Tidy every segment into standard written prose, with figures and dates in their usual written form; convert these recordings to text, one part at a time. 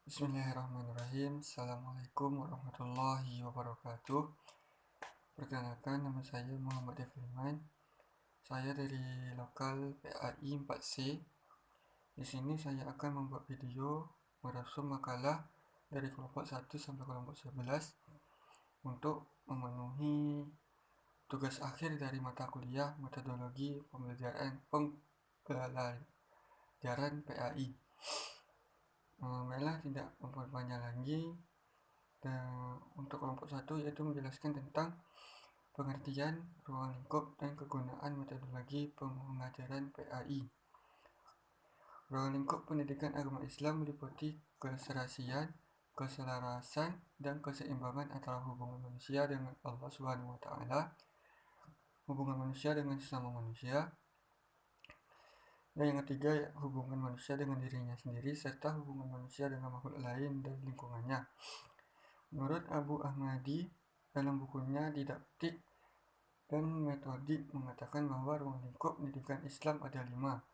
Bismillahirrahmanirrahim. Assalamualaikum warahmatullahi wabarakatuh. Perkenalkan, nama saya Muhammad Defilman. Saya dari lokal PAI 4C. Di sini saya akan membuat video merasum makalah dari kelompok 1 sampai kelompok 11 untuk memenuhi tugas akhir dari mata kuliah metodologi pembelajaran PAI. Baiklah, tidak memperpanjang lagi. Dan untuk kelompok 1 yaitu menjelaskan tentang pengertian ruang lingkup dan kegunaan metodologi pengajaran PAI. Ruang lingkup pendidikan agama Islam meliputi keserasian, keselarasan, dan keseimbangan antara hubungan manusia dengan Allah Subhanahu wa Ta'ala, hubungan manusia dengan sesama manusia, dan yang ketiga, hubungan manusia dengan dirinya sendiri, serta hubungan manusia dengan makhluk lain dan lingkungannya. Menurut Abu Ahmadi, dalam bukunya Didaktik dan Metodik mengatakan bahwa ruang lingkup pendidikan Islam ada 5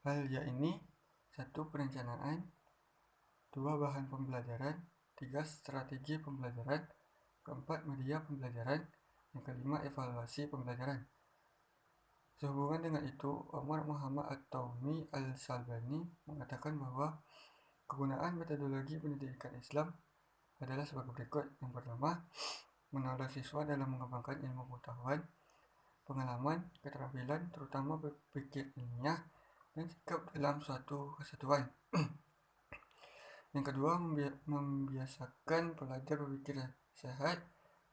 hal, yaitu 1. Perencanaan, 2. Bahan pembelajaran, 3. Strategi pembelajaran, 4. Media pembelajaran, yang kelima evaluasi pembelajaran. Sehubungan dengan itu, Omar Muhammad At-Taumi Al-Salbani mengatakan bahwa kegunaan metodologi pendidikan Islam adalah sebagai berikut. Yang pertama, menolong siswa dalam mengembangkan ilmu pengetahuan, pengalaman, keterampilan, terutama berpikir ilmiah, dan sikap dalam suatu kesatuan. Yang kedua, membiasakan pelajar berpikir sehat,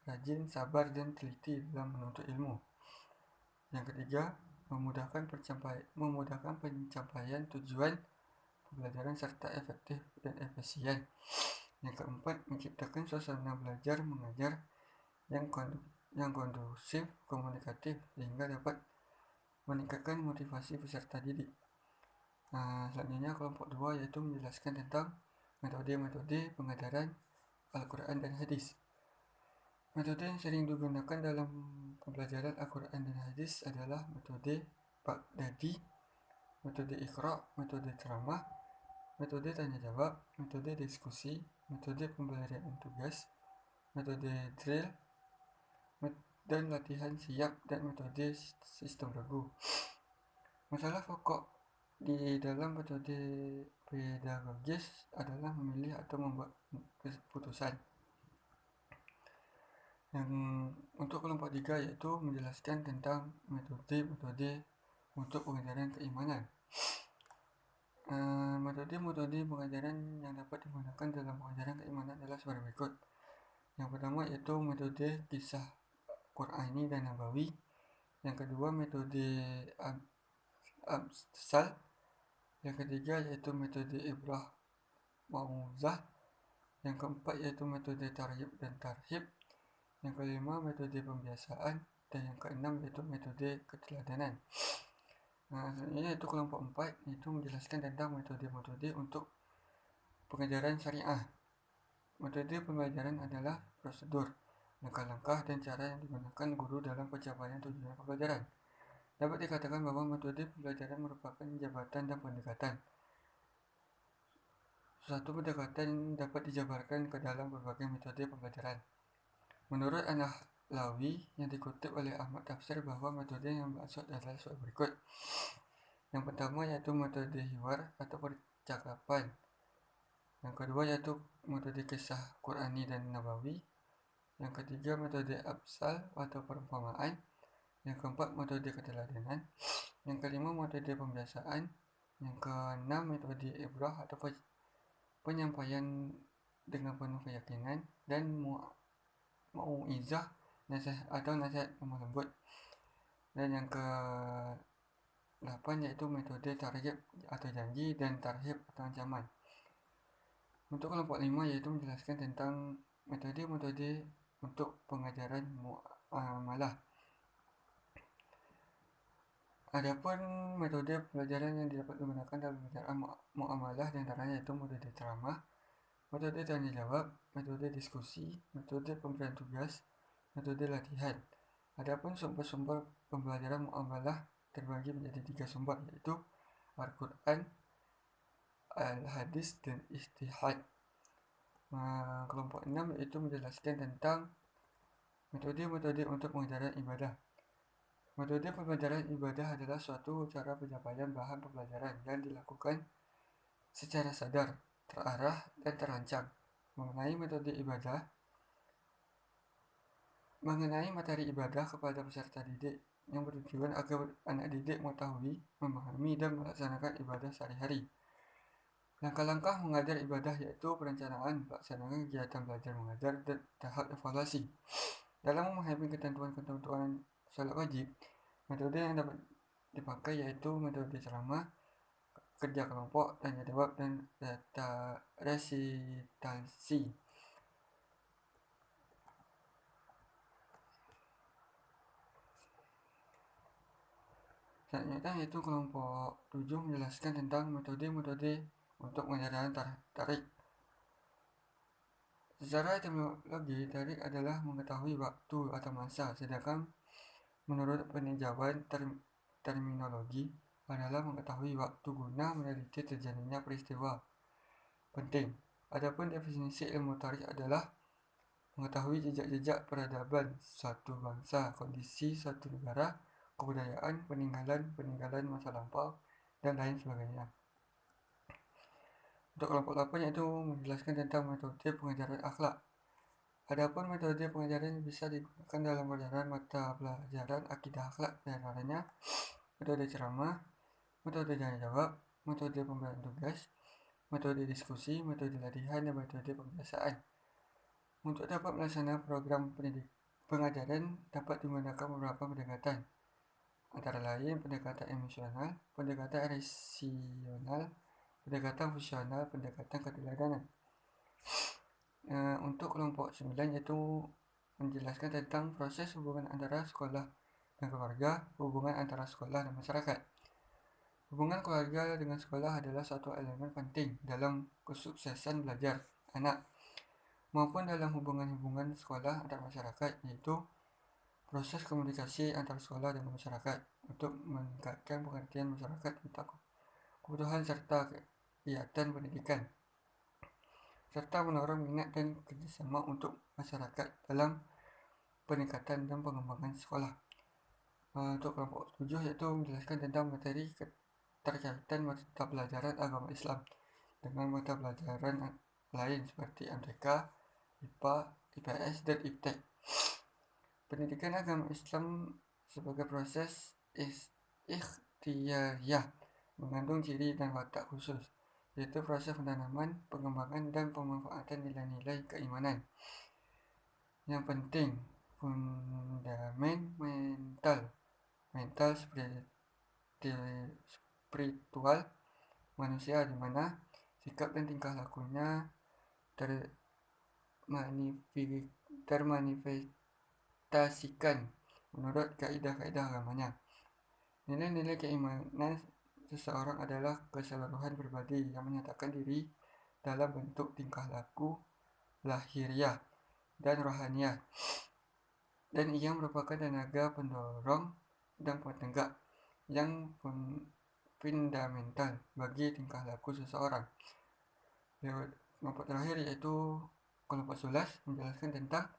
rajin, sabar, dan teliti dalam menuntut ilmu. Yang ketiga, memudahkan pencapaian tujuan pembelajaran serta efektif dan efisien. Yang keempat, menciptakan suasana belajar mengajar yang kondusif, komunikatif, sehingga dapat meningkatkan motivasi peserta didik. Selanjutnya kelompok 2 yaitu menjelaskan tentang metode-metode pengajaran Al-Quran dan Hadis. Metode yang sering digunakan dalam pembelajaran Al-Quran dan Hadis adalah metode Baghdadi, metode Iqra, metode ceramah, metode tanya jawab, metode diskusi, metode pemberian tugas, metode drill, dan latihan siap, dan metode sistem regu. Masalah pokok di dalam metode pedagogis adalah memilih atau membuat keputusan. Yang untuk kelompok 3 yaitu menjelaskan tentang metode-metode untuk pengajaran keimanan. Metode-metode pengajaran yang dapat digunakan dalam pengajaran keimanan adalah sebagai berikut. Yang pertama yaitu metode kisah Qur'ani dan Nabawi. Yang kedua, metode Amsal. Yang ketiga yaitu metode Ibrah Ma'uzah. Yang keempat yaitu metode Tarhib dan Tarhib. Yang kelima, metode pembiasaan. Dan yang keenam yaitu metode keteladanan. Selanjutnya yaitu kelompok 4 yaitu menjelaskan tentang metode-metode untuk pengajaran syariah. Metode pembelajaran adalah prosedur, langkah-langkah, dan cara yang digunakan guru dalam pencapaian tujuan pembelajaran. Dapat dikatakan bahwa metode pembelajaran merupakan jabatan dan pendekatan. Suatu pendekatan dapat dijabarkan ke dalam berbagai metode pembelajaran. Menurut An-Nahlawi yang dikutip oleh Ahmad Tafsir bahwa metode yang dimaksud adalah sebagai berikut. Yang pertama yaitu metode hiwar atau percakapan. Yang kedua yaitu metode kisah Qur'ani dan Nabawi. Yang ketiga metode Amsal atau perumpamaan. Yang keempat metode keteladanan. Yang kelima metode pembiasaan. Yang keenam metode ibrah atau penyampaian dengan penuh keyakinan. Dan mau'izah atau nasihat lemah lembut. Dan yang ke-8 yaitu metode tarhib atau janji dan tarhib atau ancaman. Untuk kelompok 5 yaitu menjelaskan tentang metode-metode untuk pengajaran muamalah. Adapun metode pembelajaran yang dapat digunakan dalam pengajaran muamalah diantaranya yaitu metode ceramah, metode tanya jawab, metode diskusi, metode pemberian tugas, metode latihan. Adapun sumber-sumber pembelajaran muamalah terbagi menjadi 3 sumber yaitu Al-Quran, Al-Hadis, dan Ijtihad. Kelompok 6 yaitu menjelaskan tentang metode-metode untuk pengajaran ibadah. Metode pembelajaran ibadah adalah suatu cara penyampaian bahan pembelajaran yang dilakukan secara sadar, terarah, dan terancang. Mengenai materi ibadah kepada peserta didik yang bertujuan agar anak didik mengetahui, memahami, dan melaksanakan ibadah sehari-hari. Langkah-langkah mengajar ibadah yaitu perencanaan, pelaksanaan kegiatan belajar mengajar, dan tahap evaluasi. Dalam memahami ketentuan-ketentuan salat wajib, metode yang dapat dipakai yaitu metode ceramah, kerja kelompok, tanya jawab, dan resitasi. Selanjutnya yaitu kelompok 7 menjelaskan tentang metode-metode untuk pengajaran tarik. Secara etimologi, tarik adalah mengetahui waktu atau masa, sedangkan menurut peninjauan terminologi adalah mengetahui waktu guna meneliti terjadinya peristiwa penting. Adapun definisi ilmu tarik adalah mengetahui jejak-jejak peradaban suatu bangsa, kondisi suatu negara, kebudayaan, peninggalan masa lampau, dan lain sebagainya. Untuk kelompok 8 yaitu menjelaskan tentang metode pengajaran akhlak. Adapun metode pengajaran bisa digunakan dalam pelajaran mata pelajaran akidah akhlak, diantaranya metode ceramah, metode tanya jawab, metode pemberian tugas, metode diskusi, metode latihan, dan metode pembiasaan. Untuk dapat melaksanakan program pengajaran dapat digunakan beberapa pendekatan, antara lain pendekatan emosional, pendekatan rasional, pendekatan fungsional, pendekatan keteladanan. Untuk kelompok 9 yaitu menjelaskan tentang proses hubungan antara sekolah dan keluarga, hubungan antara sekolah dan masyarakat. Hubungan keluarga dengan sekolah adalah satu elemen penting dalam kesuksesan belajar anak maupun dalam hubungan-hubungan sekolah antar masyarakat, yaitu proses komunikasi antar sekolah dan masyarakat untuk meningkatkan pengertian masyarakat tentang kebutuhan serta kegiatan pendidikan, serta mendorong minat dan kerjasama untuk masyarakat dalam peningkatan dan pengembangan sekolah. Untuk kelompok 7 yaitu menjelaskan tentang materi keterkaitan mata pelajaran agama Islam dengan mata pelajaran lain seperti MTK, IPA, IPS, dan IPTEK. Pendidikan agama Islam sebagai proses ikhtiyariyah mengandung ciri dan watak khusus, yaitu proses penanaman, pengembangan, dan pemanfaatan nilai-nilai keimanan yang penting, fundament mental spiritual manusia, di mana sikap dan tingkah lakunya termanifestasikan menurut kaidah-kaidah agamanya. Nilai-nilai keimanan seseorang adalah keseluruhan pribadi yang menyatakan diri dalam bentuk tingkah laku lahiriah dan rohaniah, dan ia merupakan tenaga pendorong dan penegak yang fundamental bagi tingkah laku seseorang. Kelompok terakhir yaitu kelompok 11 menjelaskan tentang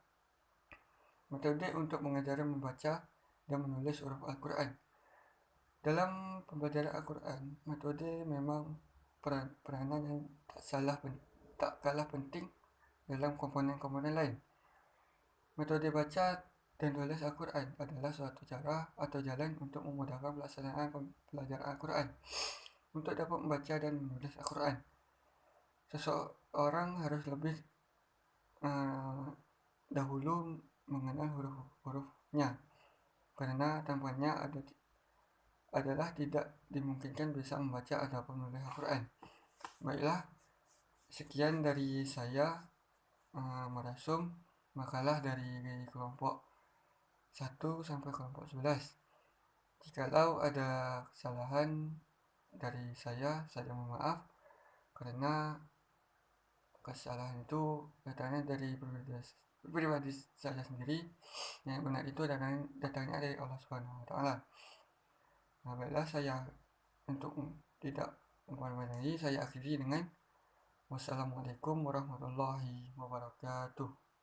metode untuk mengajar membaca dan menulis huruf Al-Quran. Dalam pembelajaran Al-Quran, metode memang peranan yang tak kalah penting dalam komponen-komponen lain. Metode baca dan tulis Al-Quran adalah suatu cara atau jalan untuk memudahkan pelaksanaan pembelajaran Al-Quran. Untuk dapat membaca dan menulis Al-Quran, seseorang harus lebih dahulu mengenal huruf-hurufnya, karena tanpanya adalah tidak dimungkinkan bisa membaca ataupun menulis Al-Quran. Baiklah, sekian dari saya merasum makalah dari kelompok 1 sampai kelompok 11. Jikalau ada kesalahan dari saya mohon maaf, karena kesalahan itu datangnya dari pribadi saya sendiri. Yang benar itu datangnya dari Allah Subhanahu wa taala. Baiklah, saya untuk tidak memperpanjang lagi, saya akhiri dengan Wassalamualaikum warahmatullahi wabarakatuh.